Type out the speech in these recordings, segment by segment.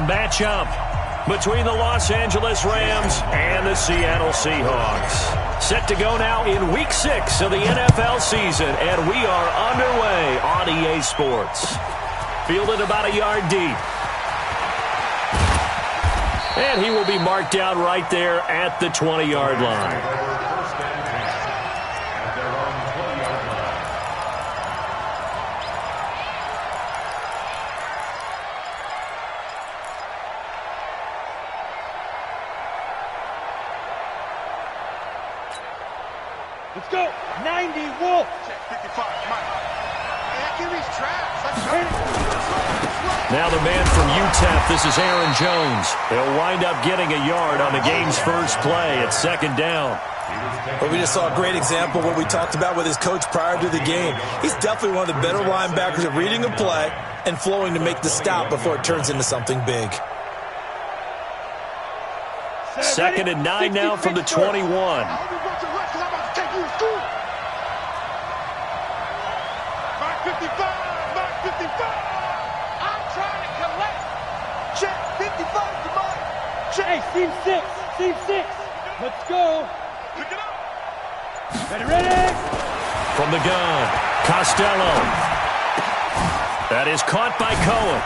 matchup between the Los Angeles Rams and the Seattle Seahawks. Set to go now in Week 6 of the NFL season, and we are underway on EA Sports. Fielded about a yard deep. And he will be marked down right there at the 20-yard line. Let's go. 90, Wolf. 55, Mike. That trash. Now the man from UTEP, this is Aaron Jones. He'll wind up getting a yard on the game's first play at second down. Well, we just saw a great example of what we talked about with his coach prior to the game. He's definitely one of the better linebackers at reading a play and flowing to make the stop before it turns into something big. Second and 9 now from the 21. Hey, seam 6. Seam 6. Let's go. Pick it up. Ready. From the gun, Costello. That is caught by Cohen.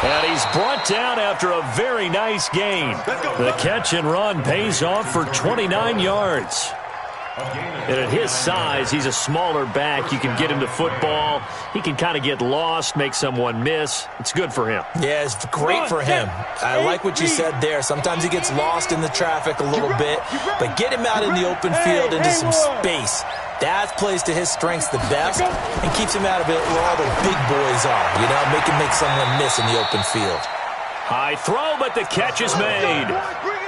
And he's brought down after a very nice gain. The catch and run pays off for 29 yards. And at his size, he's a smaller back. You can get him to football. He can kind of get lost, make someone miss. It's good for him. Yeah, it's great for him. I like what you said there. Sometimes he gets lost in the traffic a little bit, but get him out in the open field into some space. That plays to his strengths the best and keeps him out of it where all the big boys are, you know, make someone miss in the open field. High throw, but the catch is made.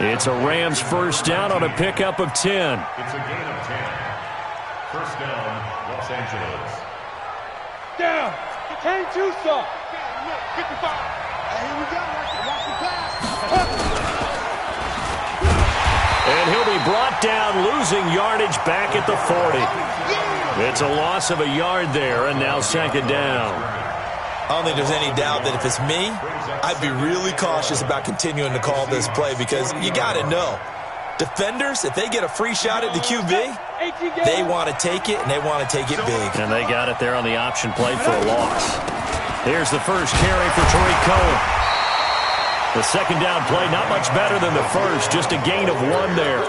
It's a Rams first down on a pickup of 10. It's a gain of 10. First down, Los Angeles. Down. 10 Tucson. 55. Here we go. Watch the pass. And he'll be brought down, losing yardage back at the 40. It's a loss of a yard there, and now second down. I don't think there's any doubt that if it's me, I'd be really cautious about continuing to call this play because you got to know, defenders, if they get a free shot at the QB, they want to take it, and they want to take it big. And they got it there on the option play for a loss. Here's the first carry for Tariq Cohen. The second down play, not much better than the first, just a gain of 1 there.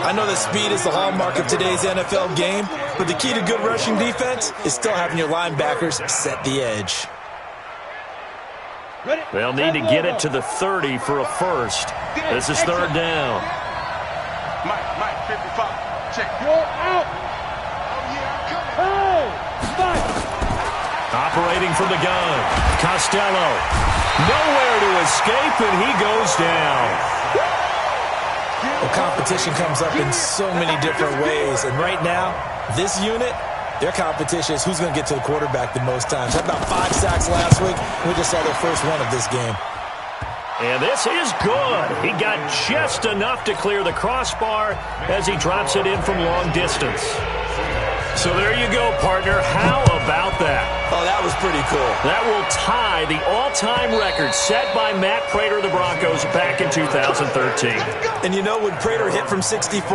I know that speed is the hallmark of today's NFL game, but the key to good rushing defense is still having your linebackers set the edge. They'll need to get it to the 30 for a first. This is third down. Mike, 55. Check. You're out. Oh, yeah, I'm coming. Hey, Mike. Operating from the gun, Costello. Nowhere to escape, and he goes down. Well, competition comes up in so many different ways, and right now, this unit, their competition is who's going to get to the quarterback the most times. Had about 5 sacks last week. We just saw their first one of this game. And this is good. He got just enough to clear the crossbar as he drops it in from long distance. So there you go, partner. How about that? Oh, that was pretty cool. That will tie the all-time record set by Matt Prater of the Broncos back in 2013. And you know, when Prater hit from 64,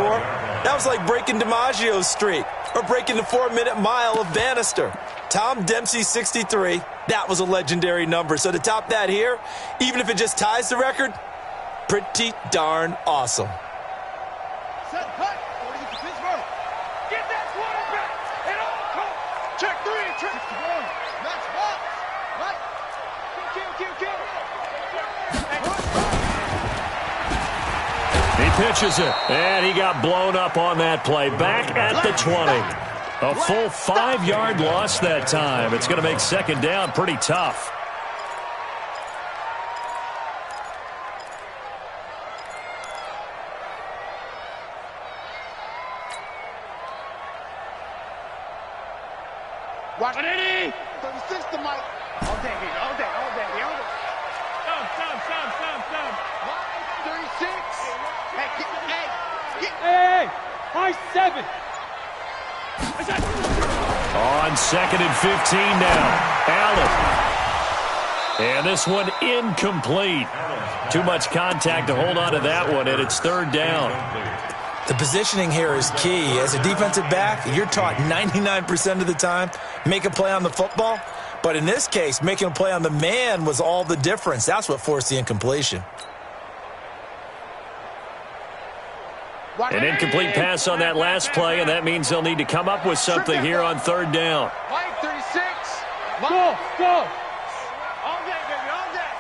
that was like breaking DiMaggio's streak or breaking the 4-minute mile of Bannister. Tom Dempsey's 63, that was a legendary number. So to top that here, even if it just ties the record, pretty darn awesome. Set, cut. 40 to Pittsburgh. Get that quarterback. And all come. Check 3. Check 1. Match box. Right. Kill. He pitches it, and he got blown up on that play. Back at the 20. A full 5-yard loss that time. It's going to make second down pretty tough. Watch it. 36 to Mike. All day. Stop. 36. Hey. High 7. On second and 15 now. Allen. And this one incomplete. Too much contact to hold on to that one, and it's third down. The positioning here is key. As a defensive back, you're taught 99% of the time, make a play on the football. But in this case, making a play on the man was all the difference. That's what forced the incompletion. An incomplete pass on that last play, and that means they'll need to come up with something here on third down. Mike 36. Go, go. All day, baby, all day.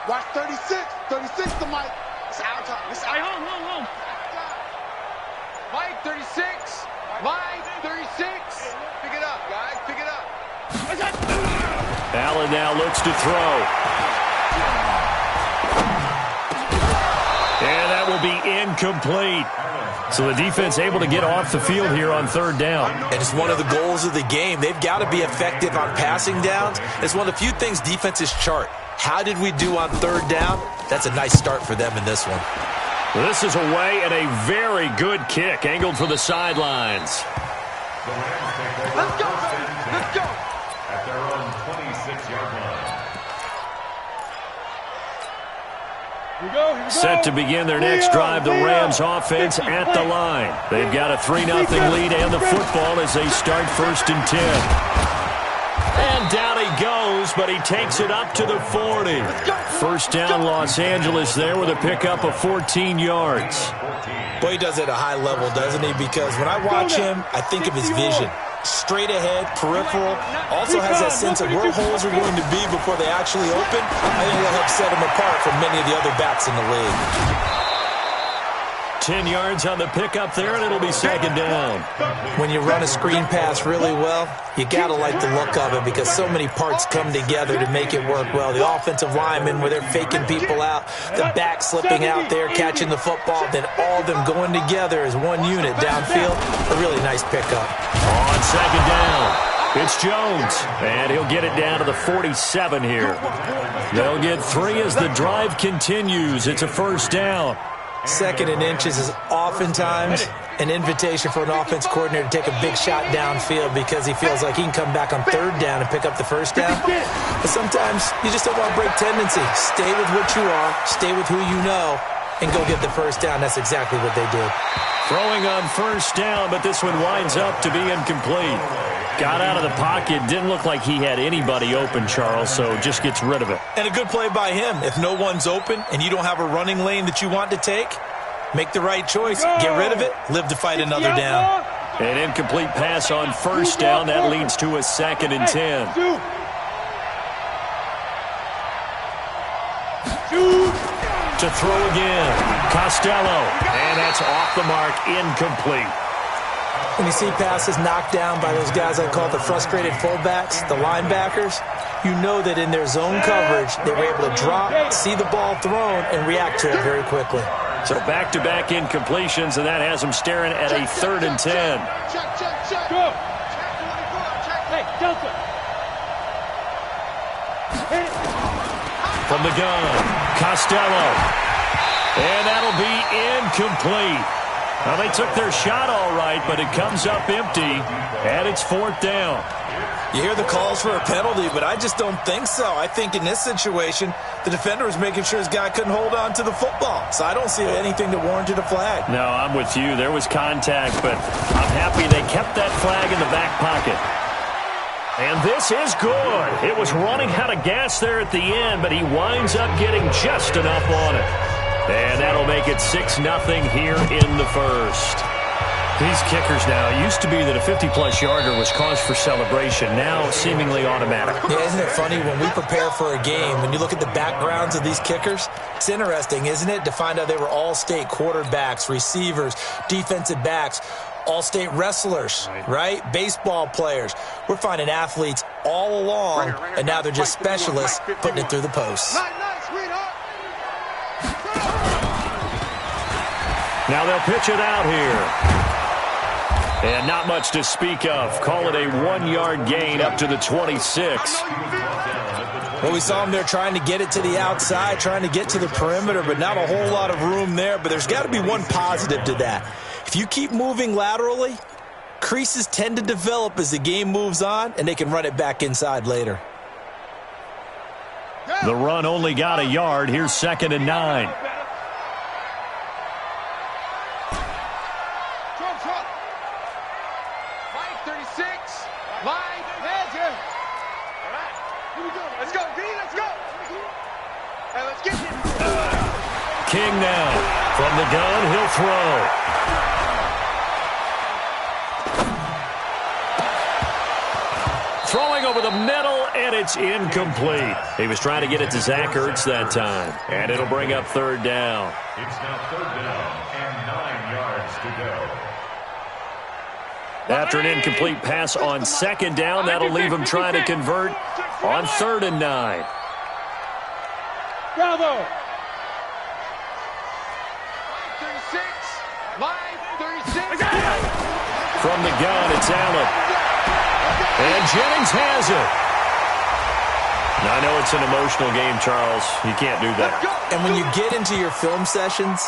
Watch 36. 36 to Mike. It's our time. It's our time. Home. Mike 36. Mike 36. Pick it up, guys. Pick it up. Allen now looks to throw. And that will be incomplete. So the defense able to get off the field here on third down. And it's one of the goals of the game. They've got to be effective on passing downs. It's one of the few things defenses chart. How did we do on third down? That's a nice start for them in this one. This is away and a very good kick angled for the sidelines. Let's go, baby. Let's go. At their own 26-yard line. Here we go. Set to begin their next drive, the Rams offense at the line. They've got a 3-0 lead and the football as they start 1st and 10. And down he goes, but he takes it up to the 40. First down, Los Angeles there with a pickup of 14 yards. Boy, he does it at a high level, doesn't he? Because when I watch him, I think of his vision. Straight ahead, peripheral. Also has that sense of where holes are going to be before they actually open. I think that'll help set him apart from many of the other backs in the league. 10 yards on the pickup there, and it'll be second down. When you run a screen pass really well, you got to like the look of it because so many parts come together to make it work well. The offensive linemen where they're faking people out, the back slipping out there, catching the football, then all of them going together as one unit downfield. A really nice pickup. On second down, it's Jones, and he'll get it down to the 47 here. They'll get 3 as the drive continues. It's a first down. 2nd and inches is oftentimes an invitation for an offense coordinator to take a big shot downfield because he feels like he can come back on 3rd down and pick up the first down. But sometimes you just don't want to break tendency. Stay with what you are, stay with who you know, and go get the first down. That's exactly what they did. Throwing on first down, but this one winds up to be incomplete. Got out of the pocket. Didn't look like he had anybody open, Charles, so just gets rid of it. And a good play by him. If no one's open and you don't have a running lane that you want to take, make the right choice. Get rid of it. Live to fight another down. An incomplete pass on first down. That leads to a 2nd and 10. To throw again. Costello. And that's off the mark. Incomplete. When you see passes knocked down by those guys I call the frustrated fullbacks, the linebackers, you know that in their zone coverage, they were able to drop, see the ball thrown, and react to it very quickly. So back-to-back incompletions, and that has them staring at a 3rd and 10. Check. Go. Hey, Delta. From the gun, Costello. And that'll be incomplete. Well, they took their shot all right, but it comes up empty, and it's 4th down. You hear the calls for a penalty, but I just don't think so. I think in this situation, the defender was making sure his guy couldn't hold on to the football. So I don't see anything that warranted a flag. No, I'm with you. There was contact, but I'm happy they kept that flag in the back pocket. And this is good. It was running out of gas there at the end, but he winds up getting just enough on it. And that'll make it 6-0 here in the first. These kickers now, it used to be that a 50-plus yarder was cause for celebration. Now seemingly automatic. Yeah, isn't it funny when we prepare for a game, when you look at the backgrounds of these kickers, it's interesting, isn't it, to find out they were all-state quarterbacks, receivers, defensive backs, all-state wrestlers, right? Baseball players. We're finding athletes all along, and now they're just specialists putting it through the posts. Now they'll pitch it out here. And not much to speak of. Call it a 1-yard gain up to the 26. Well, we saw them there trying to get it to the outside, trying to get to the perimeter, but not a whole lot of room there. But there's got to be one positive to that. If you keep moving laterally, creases tend to develop as the game moves on, and they can run it back inside later. Go! The run only got a yard. Here's 2nd and 9. Mike, 36. Mike, Magic. All right. Here we go. Let's go, D. Let's go. Hey, let's get it. King now. From the gun, he'll throw. Throwing over the middle, and it's incomplete. He was trying to get it to Zach Ertz that time. And it'll bring up 3rd down. It's now 3rd down and 9 yards to go. After an incomplete pass on 2nd down, that'll leave him trying to convert on 3rd and 9. Bravo. 36. Mike, 36. From the gun, it's Allen. And Jennings has it. Now, I know it's an emotional game, Charles. You can't do that. And when you get into your film sessions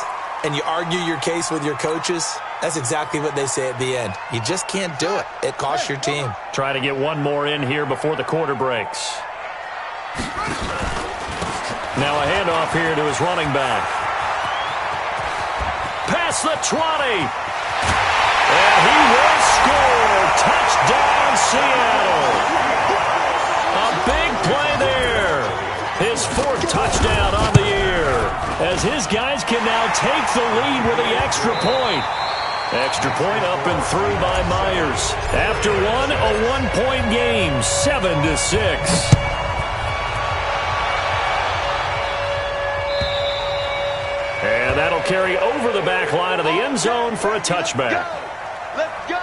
and you argue your case with your coaches, that's exactly what they say at the end. You just can't do it. It costs your team. Try to get one more in here before the quarter breaks. Now a handoff here to his running back. Past the 20. And he will score. Touchdown, Seattle. A big play there. His 4th touchdown on the year. As his guys can now take the lead with the extra point. Extra point up and through by Myers. After one, a 1-point game, 7-6. And that'll carry over the back line of the end zone for a touchback. Let's go.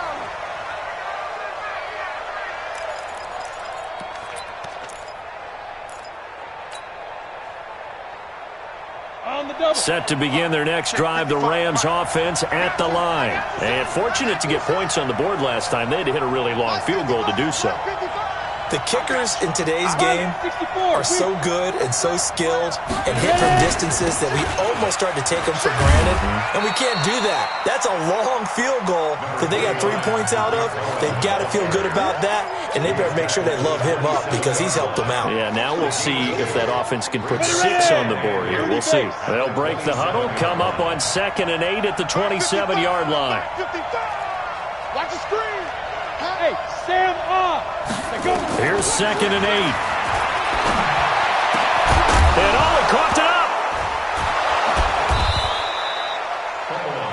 Set to begin their next drive, the Rams offense at the line. And fortunate to get points on the board last time. They had to hit a really long field goal to do so. The kickers in today's game are so good and so skilled and hit from distances that we almost start to take them for granted. And we can't do that. That's a long field goal that they got 3 points out of. They've got to feel good about that, and they better make sure they love him up because he's helped them out. Yeah, now we'll see if that offense can put 6 on the board here. We'll see. They'll break the huddle, come up on 2nd and 8 at the 27-yard line. Watch the screen. Hey, Sam off. Here's 2nd and 8. And coughed it up.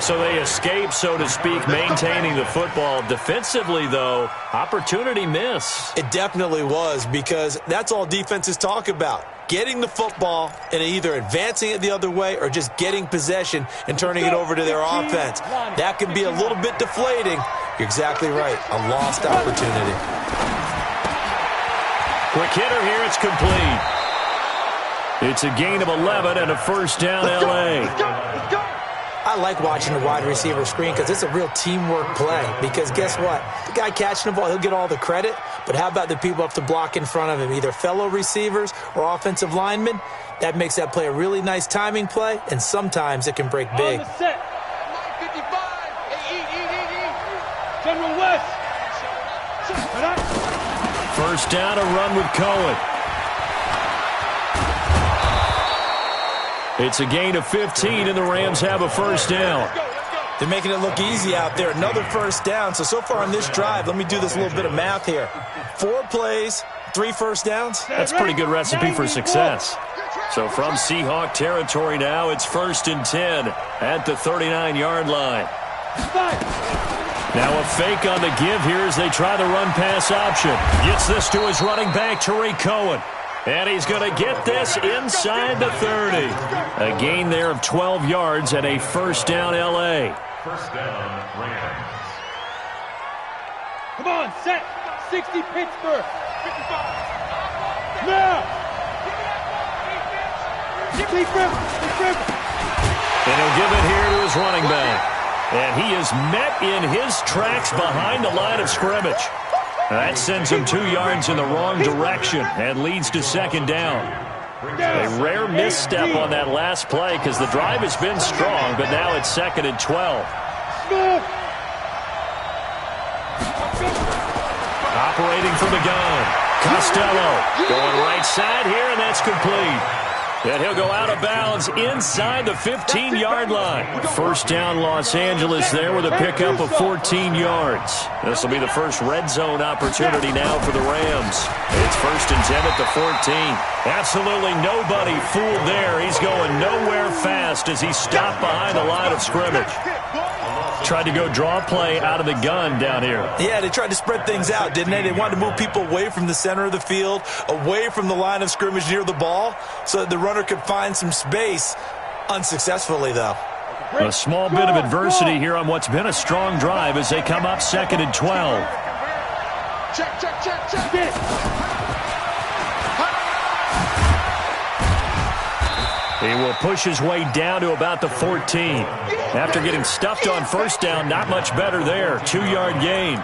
So they escape, so to speak, maintaining the football. Defensively, though, opportunity miss. It definitely was, because that's all defenses talk about. Getting the football and either advancing it the other way or just getting possession and turning it over to their offense. That can be a little bit deflating. You're exactly right. A lost opportunity. Quick hitter here. It's complete. It's a gain of 11 and a 1st down, L.A. I like watching the wide receiver screen because it's a real teamwork play. Because guess what? The guy catching the ball, he'll get all the credit. But how about the people up to block in front of him, either fellow receivers or offensive linemen? That makes that play a really nice timing play, and sometimes it can break big. On the set. 55. General West. 1st down, a run with Cohen. It's a gain of 15, and the Rams have a 1st down. They're making it look easy out there. Another 1st down. So far on this drive, let me do this little bit of math here. 4 plays, 3 1st downs. That's a pretty good recipe for success. So from Seahawk territory now, it's 1st and 10 at the 39-yard line. Now a fake on the give here as they try the run-pass option. Gets this to his running back, Tariq Cohen. And he's going to get this inside the 30. A gain there of 12 yards and a 1st down, L.A. 1st down, Rams. Come on, set. 60 Pittsburgh. 55. Now. And he'll give it here to his running back. And he is met in his tracks behind the line of scrimmage. That sends him 2 yards in the wrong direction and leads to 2nd down. A rare misstep on that last play because the drive has been strong, but now it's 2nd and 12. Operating from the gun. Costello going right side here, and that's complete. And he'll go out of bounds inside the 15-yard line. First down, Los Angeles there with a pickup of 14 yards. This will be the first red zone opportunity now for the Rams. It's 1st and 10 at the 14. Absolutely nobody fooled there. He's going nowhere fast as he stopped behind the line of scrimmage. Tried to go draw play out of the gun down here. Yeah, they tried to spread things out, didn't they? They wanted to move people away from the center of the field, away from the line of scrimmage near the ball, so that the runner could find some space. Unsuccessfully, though. A small bit of adversity here on what's been a strong drive as they come up 2nd and 12. Check. He will push his way down to about the 14. After getting stuffed on first down, not much better there. 2-yard gain.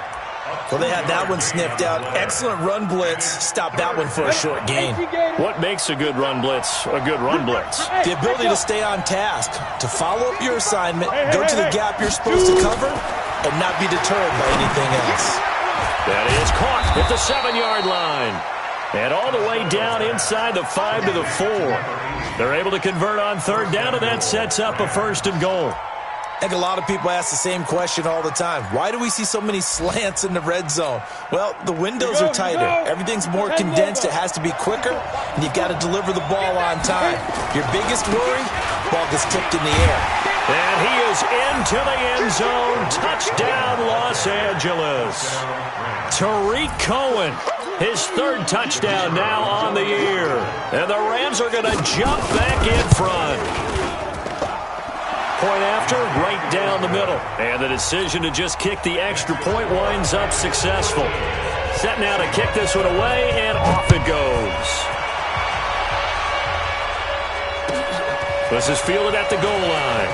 Well, they had that one sniffed out. Excellent run blitz. Stop that one for a short gain. What makes a good run blitz a good run blitz? The ability to stay on task, to follow up your assignment, go to the gap you're supposed to cover, and not be deterred by anything else. That is caught at the 7-yard line. And all the way down inside the 5 to the 4. They're able to convert on 3rd down, and that sets up a 1st and goal. I think a lot of people ask the same question all the time. Why do we see so many slants in the red zone? Well, the windows are tighter. Everything's more condensed. It has to be quicker, and you've got to deliver the ball on time. Your biggest worry, ball gets tipped in the air. And he is into the end zone. Touchdown, Los Angeles. Tariq Cohen, his 3rd touchdown now on the year. And the Rams are going to jump back in front. Point after, right down the middle. And the decision to just kick the extra point winds up successful. Set now to kick this one away, and off it goes. This is fielded at the goal line.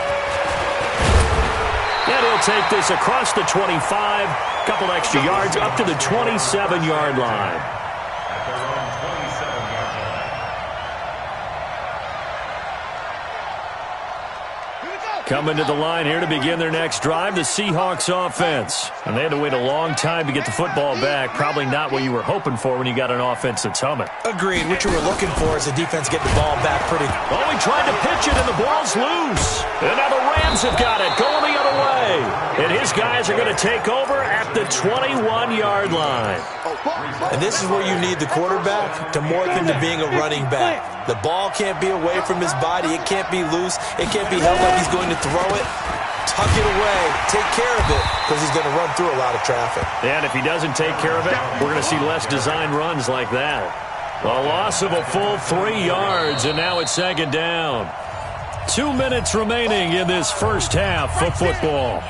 And he'll take this across the 25. Couple extra yards up to the 27-yard line. Coming to the line here to begin their next drive, the Seahawks offense. And they had to wait a long time to get the football back. Probably not what you were hoping for when you got an offense that's humming. Agreed. What you were looking for is the defense get the ball back pretty. Oh, he tried to pitch it, and the ball's loose. And now the Rams have got it, going the other way. And his guys are going to take over at the 21-yard line. And this is where you need the quarterback to morph into being a running back. The ball can't be away from his body. It can't be loose. It can't be held like he's going to throw it. Tuck it away. Take care of it because he's going to run through a lot of traffic. And if he doesn't take care of it, we're going to see less design runs like that. A loss of a full 3 yards, and now it's 2nd down. 2 minutes remaining in this first half of football.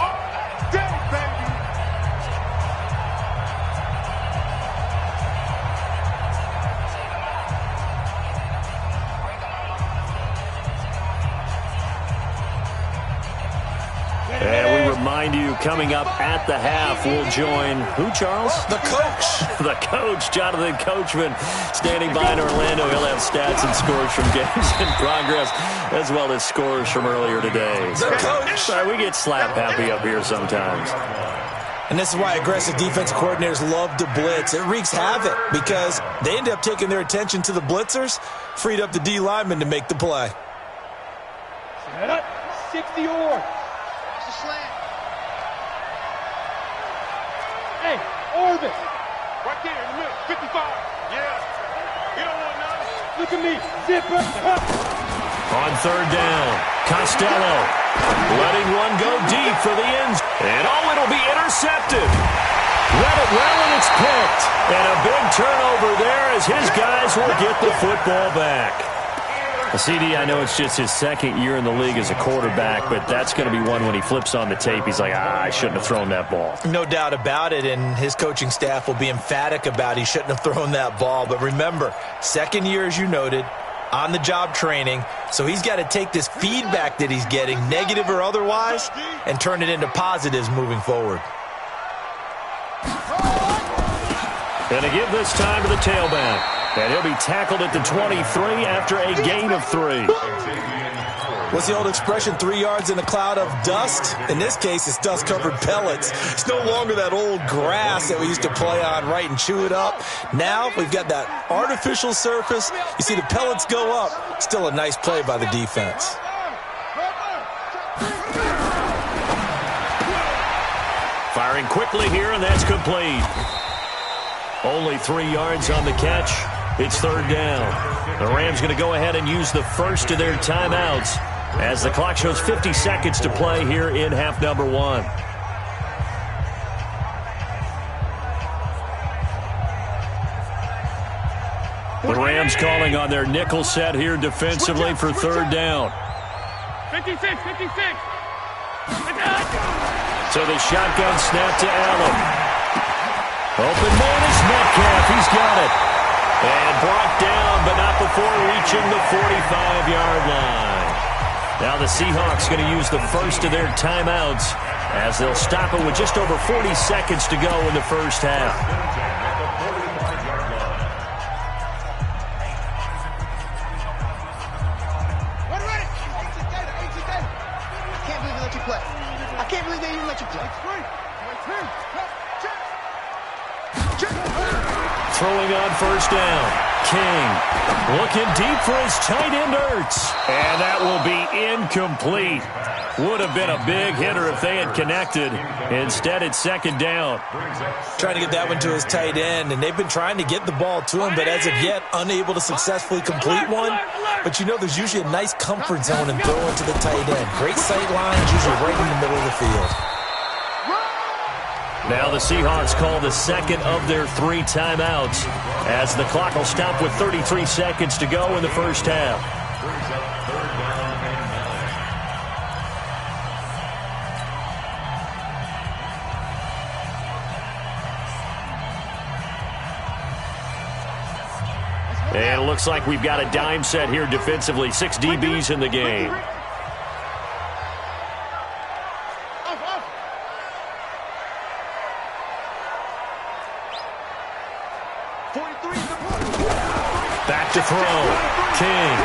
Coming up at the half, we'll join who, Charles? The coach. The coach, Jonathan Coachman, standing by in Orlando. He'll have stats and scores from games in progress, as well as scores from earlier today. The coach. Sorry, we get slap happy up here sometimes. And this is why aggressive defense coordinators love to blitz. It wreaks havoc because they end up taking their attention to the blitzers, freed up the D lineman to make the play. Set up, 60 yards. Watch the slant. Hey, Orvis. Right there in the middle, 55. Yeah. You don't want none. Look at me. Zipper. On 3rd down, Costello letting one go deep for the ends. And oh, it'll be intercepted. Read it well, and it's picked. And a big turnover there as his guys will get the football back. CD, I know it's just his 2nd year in the league as a quarterback, but that's going to be one when he flips on the tape. He's like, I shouldn't have thrown that ball. No doubt about it, and his coaching staff will be emphatic about he shouldn't have thrown that ball. But remember, 2nd year, as you noted, on-the-job training, so he's got to take this feedback that he's getting, negative or otherwise, and turn it into positives moving forward. Going to give this time to the tailback. And he'll be tackled at the 23 after a gain of 3. What's the old expression, 3 yards in a cloud of dust? In this case, it's dust-covered pellets. It's no longer that old grass that we used to play on, right, and chew it up. Now we've got that artificial surface. You see the pellets go up. Still a nice play by the defense. Firing quickly here, and that's complete. Only 3 yards on the catch. It's third down. The Rams going to go ahead and use the first of their timeouts as the clock shows 50 seconds to play here in half number 1. The Rams calling on their nickel set here defensively for third down. 56, 56. So the shotgun snap to Allen. Open man is Metcalf. He's got it. And brought down, but not before reaching the 45-yard line. Now the Seahawks going to use the first of their timeouts as they'll stop it with just over 40 seconds to go in the first half. I can't believe they let you play. I can't believe they even let you play. Throwing on first down. King looking deep for his tight end Ertz. And that will be incomplete. Would have been a big hitter if they had connected. Instead, it's second down. Trying to get that one to his tight end, and they've been trying to get the ball to him, but as of yet, unable to successfully complete one. But you know there's usually a nice comfort zone in throwing to the tight end. Great sight lines, usually right in the middle of the field. Now the Seahawks call the second of their 3 timeouts as the clock will stop with 33 seconds to go in the first half. And it looks like we've got a dime set here defensively. 6 DBs in the game. Back to throw. King.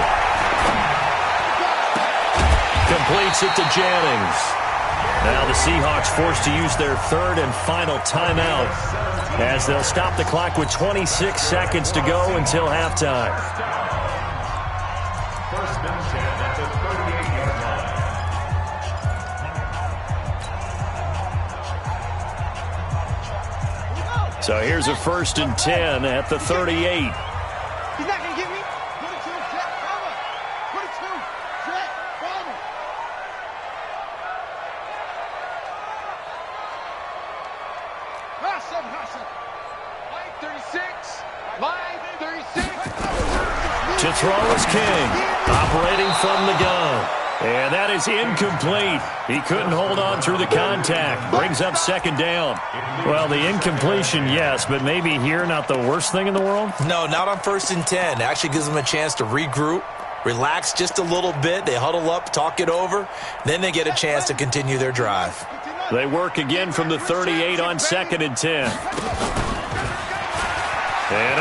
Completes it to Jennings. Now the Seahawks forced to use their third and final timeout as they'll stop the clock with 26 seconds to go until halftime. First and 10 at the 38-yard line. So here's a first and 10 at the 38. He's not going to get me. 22, Jet, Palmer. 22, Jet, Palmer. High seven. Line 36. Line 36. To throw is King, operating from the gun. And that is incomplete. He couldn't hold on through the contact. Brings up second down. Well, the incompletion, yes, but maybe here not the worst thing in the world? No, not on first and 10. Actually gives them a chance to regroup, relax just a little bit. They huddle up, talk it over. Then they get a chance to continue their drive. They work again from the 38 on second and 10. And an